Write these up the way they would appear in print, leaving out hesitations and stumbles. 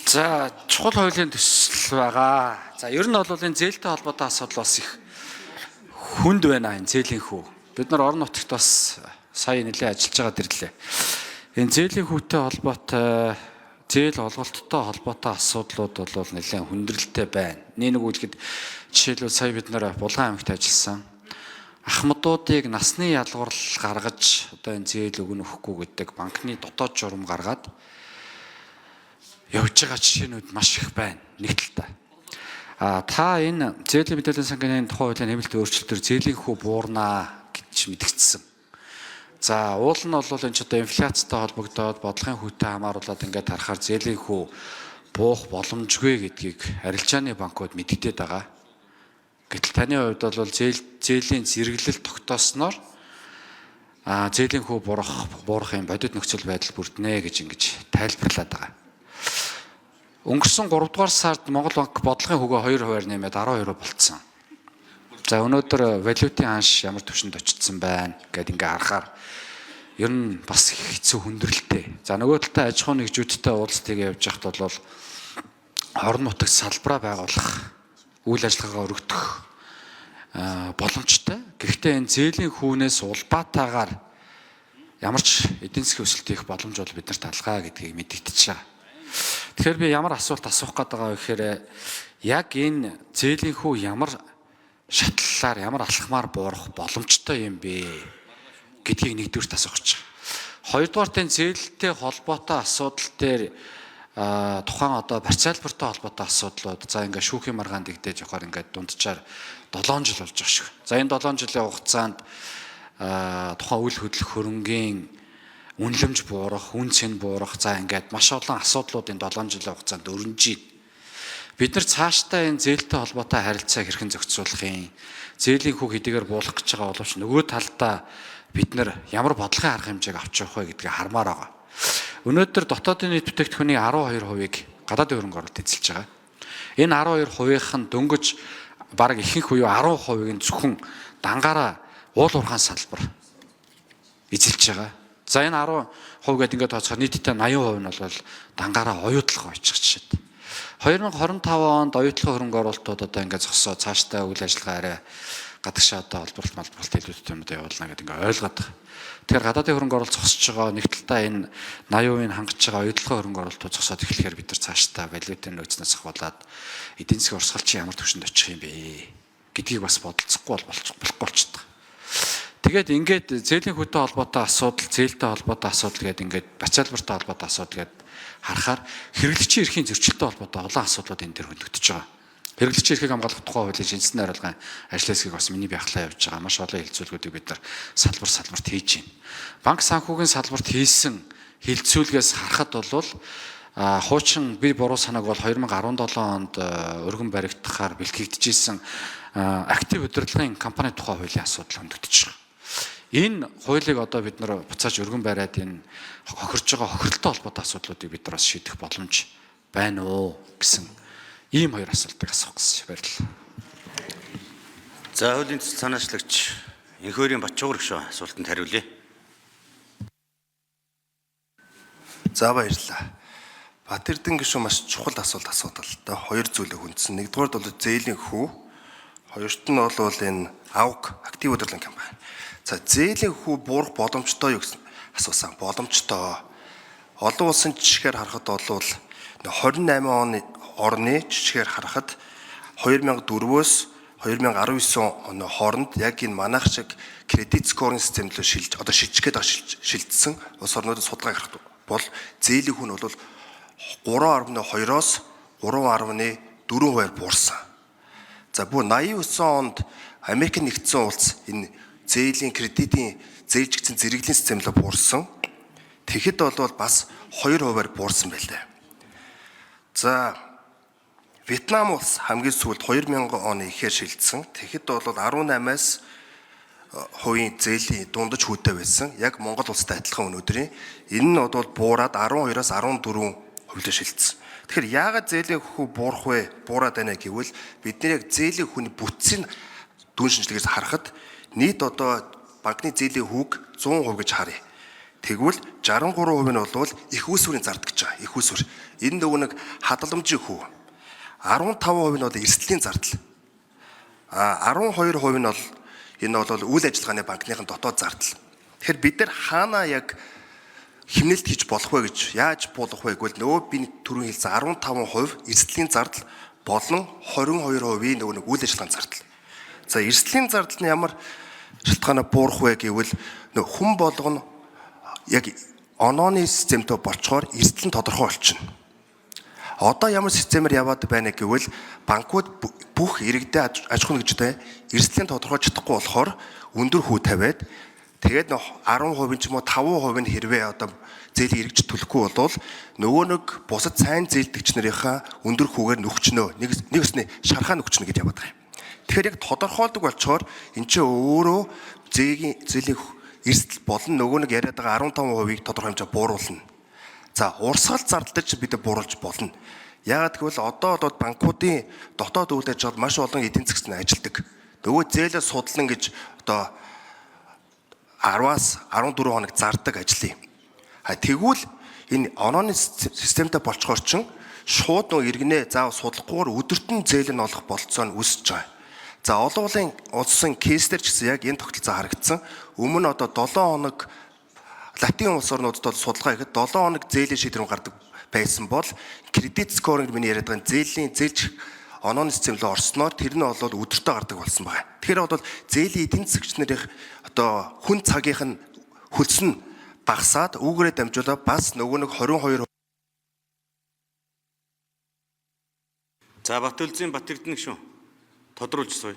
За чухал хуулийн төсөл байгаа. За ер нь бол энэ зээлтэй холбоотой асуудал бас их хүнд байна энэ зээлийн хүү. Бид нар орон нутагт бас сая нэлээд ажиллаж байгаа дэрлээ. Энэ зээлийн хүүтэй холбоотой зээл олголттой холбоотой асуудлууд бол нэлээд хүндрэлтэй байна. Нэг үлгэд жишээлбэл сая бид нар Булган аймагт ажилласан. Ахмадуудыг насны ялгуурл гаргаж одоо энэ зээл өгнө өгөхгүй гэдэг банкны дотоод журам гаргаад явж байгаа жишээнүүд маш их байна. Нэг талтай. Та энэ зээлийн мэдээллийн сангийн тухай хуулийн нэмэлт өөрчлөлтөөр зээлийн хүү буурнаа гэж мэдгдсэн. За уул нь бол энэ ч одоо инфляцтай холбогдоод бодлогын хүүтэй хамааруулаад ингээд харахаар зээлийн хүү буух боломжгүй гэдгийг арилжааны банкуд мэдгдээд байгаа. Гэтэл таны хувьд бол зээлийн зэрэглэл тогтоосноор зээлийн хүү буурах юм бодит нөхцөл байдал бүрднэ гэж ингэж тайлбарлаад байгаа. Өнгөрсөн 3 дугаар сард Монгол банк бодлогын хөгөө 2% нэмээд 12% болцсон. За өнөөдөр валютын ханш ямар түвшинд очсон байна гэдээ ингээ харахаар ер нь бас хэцүү хүндрэлтэй. За нөгөө талдаа аж ахуйн нэгжүүдтэй уулзтыг явж байхад бол орон нутагт салбараа байгуулах, үйл ажиллагаагаа өргөдөх боломжтой. Гэхдээ энэ зээлийн хүүнээс улбаатаагаар ямар ч эдийн засгийн өсөлт хийх боломж бол биднэрт алгаа гэдгийг мэдэгдэж байгаа. Тэгэхээр би ямар асуулт асуух гээд байгаа вэ гэхээр яг энэ зээлийн хүү ямар шатлалаар ямар алхмаар буурах боломжтой юм бэ гэдгийг нэгдүгürt асуух гэж байгаа. Хоёрдугаарт энэ зээлтэй холбоотой асуудал дээр тухайн одоо барьцаалбартай холбоотой асуудлууд за ингээ шүүхийн маргаан дэгдэж явахаар ингээ дунджаар 7 жил болж байгаа шүү. За энэ 7 жилийн хугацаанд тухайн үйл хөдлөх хөрөнгийн үнэлэмж буурах, үн цэн буурах за ингээд маш олон асуудлууд энэ 7 жилийн хугацаанд өрнөж байна. Бид нар цаашдаа энэ зээлтэй холбоотой харилцааг хэрхэн зохицуулах юм? Зээлийн хүү хэдийгээр буулах гэж байгаа боловч нөгөө талдаа бид нар ямар бодлогын арга хэмжээг авч явах вэ гэдгийг хармаар байгаа. Өнөөдөр дотоодын нийт бүтээгдэхүүний 12%-ийг гадаадын хөрөнгө оруулалт эзэлж байгаа. Энэ 12%-ийнх нь дөнгөж бараг ихэнх буюу 10%-ийг нь зөвхөн дангаараа уул уурхайн салбар эзэлж байгаа. За энэ 10% гэдэг ингээд тооцохоор нийтдээ 80% нь бол дангаараа оюутлах очих жишээд. 2025 онд оюутлах хөрөнгө оруулалтууд одоо ингээд зогсоо цаашдаа үйл ажиллагаа арай гадагшаа одоо олборлолт хэлбэрт юмд явуулна гэдэг ингээд ойлгоод байгаа. Тэгэхээр гадаадын хөрөнгө оруулалт зогсож байгаа нэг талдаа энэ 80% хангаж байгаа оюутлах хөрөнгө оруулалтууд зогсоод эхлэхээр бид нар цаашдаа валютын нөөцнөөс хавуулаад эдийн засгийн урсгалчин ямар түвшинд очих юм бэ гэдгийг бас бодолцохгүй болохгүй болчихдог. Тэгээд ингээд зээлийн хүүтэй холбоотой асуудал, зээлтэй холбоотой асуудал гэдэг ингээд барьцаалбартай холбоотой асуудал гэдэг харахаар хэрэглэгчийн эрхийн зөрчилтэй холбоотой олон асуудлууд энэ дээр хөдөлгдөж байгаа. Хэрэглэгчийн эрхийг хамгаалах тухай хуулийн шинжилгээний арилгаан ажил хэсгийг бас миний байхлаа явж байгаа. Маш олон хэлцүүлгүүдийг бид нар салбарт хийж байна. Банк санхүүгийн салбарт хийсэн хэлцүүлгээс харахад бол хуучин би буруу санааг бол 2017 онд өргөн баригдахаар бэлтгэгдчихсэн актив удирдлагын компани тухай хуулийн асуудал хөндөгдөж байгаа. Энэ хуулийг одоо бид нар буцааж өргөн бариад энэ хохирж байгаа хохиролтой холбоотой асуудлуудыг бид нар бас шийдэх боломж байна уу гэсэн ийм хоёр асуултыг асуух гэсэн баярлалаа. За хуулийн төсөл санаачлагч Энхөөрийн Батчуугар гишүүн асуултанд хариулъя. За баярлалаа. Батэрдэн гишүүн маш чухал асуулт асуудал л да. Хоёр зүйлийг хүндсэн. Нэгдүгээр бол зээлийн хүү. Хоёрт нь бол энэ АУК актив удирдлагын компани. За зээлийн хүү буурах боломжтой юу гэсэн асуусан. Боломжтой. Олон улсын жишгээр харахад бол 28 орны жишгээр харахад 2004-өөс 2019 оны хооронд яг энэ манайх шиг кредит скоринг системлөө шилжсэн улс орнуудад судалгаа гаргах бол зээлийн хүү нь бол 3.2-оос 3.4% буурсан. За бүр 89 онд Америк нэгдсэн улс энэ зээлийн кредитийн зээлжигдсэн зэрэглийн системлөө буурсан. Тэгэхэд бол бас 2%-аар буурсан байлээ. За Вьетнам улс хамгийн сүүлд 2000 оны ихээр шилжсэн. Тэгэхэд бол 18-аас хувийн зээлийн дундаж хүүтэй байсан. Яг Монгол улстай адилхан өнөөдрийн энэ нь бол буураад 12-аас 14% шилжсэн. Тэгэхээр яагаад зээлийн хүү буурах вэ? Буураад байна гэвэл бид нэр яг зээлийн хүүний бүтцийн дүн шинжилгээс харахад нийт одоо банкны зээлийн хүүг 100% гэж харъя. Тэгвэл 63% нь бол их үүсвэрийн зард гэж байгаа. Их үүсвэр. Энэ нөгөө нэг хадгаламжийн хүү. 15% нь бол эрсдлийн зардал. 12% нь бол энэ бол үйл ажиллагааны банкныхын дотоод зардал. Тэгэхээр бид нар хаана яг хэмнэлт хийж болох вэ гэж яаж болох вэ гэвэл нөгөө би түрүүн хэлсэн 15% эрсдлийн зардал болон 22% нөгөө нэг үйл ажиллагааны зардал. За эрсдлийн зардал нь ямар шалтгаанаар буурах вэ гэвэл хүн болгоно яг онооны системтэй болчоор эрсдэл нь тодорхой болчихно. Одоо ямар системээр яваад байна гэвэл банкуд бүх иргэдэд аж ахуйн нэгжтэй эрсдлийн тодорхойлж чадахгүй болохоор өндөр хүү тавиад тэгээд 10% ч юм уу 5% нь хэрвээ одоо зээлийн эргэж төлөхгүй бол нөгөө нэг бусад сайн зээлдэгч нарынхаа өндөр хүүгээр нөхчнөө нэг өсний шархаа нөхчнө гэж яваад байгаа юм. Тэгэхээр яг тодорхойлдог болчоор эн чинь өөрөө зээлийн эрсдэл болон нөгөө нэг яриад байгаа 15%-ийг тодорхой хэмжээ бууруулна. За урсгал зардал дээр ч бид бууруулж болно. Яагаад гэвэл одоо банкуудын дотоод үйл ажиллагаанд маш олон эдийн засгт ажилладаг. Нөгөө зээлээ судлан гэж одоо 10-аас 14 хоног зардаг ажлыг. Тэгвэл энэ онооны системтэй болчхоор чин шууд нөгөө иргэнэ заав судлахгүйгээр өдөртөн зээл нь олох болцоо нь үүсэж байгаа. За олон улсын улсын кейсдэр ч гэсэн яг энэ тогтолцоо харагдсан. Өмнө одоо 7 хоног Латин улс орнуудад бол судалгаа хийхэд 7 хоног зээлийн шийдвэр гардаг байсан бол кредит скоринг миний яриад байгаа зээлийн зээлч онооны систем рүү орсноор тэр нь бол өдөртөө гардаг болсон байна. Тэгэхээр бол зээлийн эдийн засгч нарын одоо хүн цагийнх нь хөлс нь багасаад үүгээрээ дамжуулаад бас нөгөө нэг 22%. За Батөлзийн Батэрдэн гүшүүн тодруулж сууя.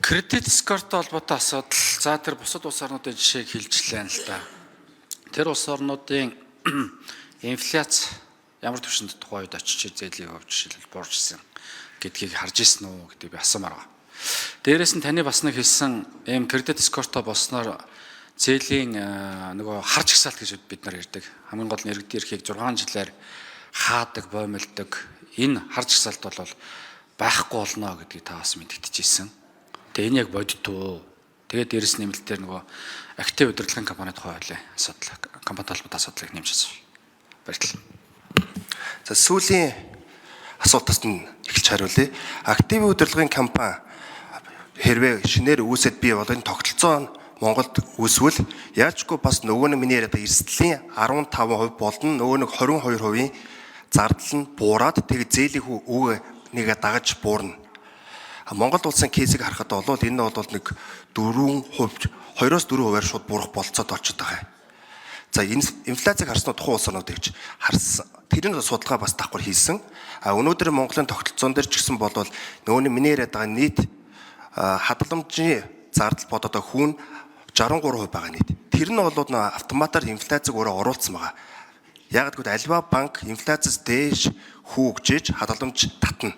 Кредит скортой холбоотой асуудал. За тэр бусад улс орнуудын жишээг хэлжлээ л да. Тэр улс орнуудын инфляц ямар түвшинд тухайн үед очиж зээлийн хувьд жишээлбэл буурчсан гэдгийг харж ирсэн үү гэдэг би асуумаар байна. Дээрээс нь таны бас нэг хэлсэн ийм кредит скортой болсноор зээлийн нөгөө харж гсаалт гэж бид нар ярьдаг. Хамгийн гол нь иргэдийн эрхийг 6 жилээр хаадаг, боомилдог. Энэ харж гсаалт бол байхгүй болно гэдгийг та бас мэдгэжсэн. Тэгээ энэ яг бодит үү? Тэгээд дээрэс нэмэлтээр нөгөө актив удирдлагын компани тухай байлаа. Асуудал, компани толгойд асуудлыг нэмж асууя. Баярлалаа. За сүүлийн асуултаас нь эхэлж хариулъя. Актив удирдлагын компани хэрвээ шинээр үүсэт бий бол энэ тогтолцоо Монголд үүсвэл яачгүй бас нөгөө нь миний яриад эрсдлийн 15% болон нөгөө нэг 22%-ийн зардал нь буураад тэгээд зээлийн үг нэгэ дагаж буурна. Монгол улсын кейсийг харахад бол энэ бол нэг 4%, 2-4%-аар шууд буурах болцоод очиж байгаа. За инфляцийг харснаа тухайн улс орнууд гэж харсан. Тэр нь судалгаа бас давхар хийсэн. Өнөөдөр Монголын тогтолцоон дээр ч гэсэн бол нөгөө миний яриад байгаа нийт хадгаламжийн зардал бодоод хүн 63% байгаа нийт. Тэр нь бол автоматар инфляцийг өөрөө оруулсан байгаа. Яг гэвэл альва банк инфляцаас дээш хүү өгчээж хадгаламж татна.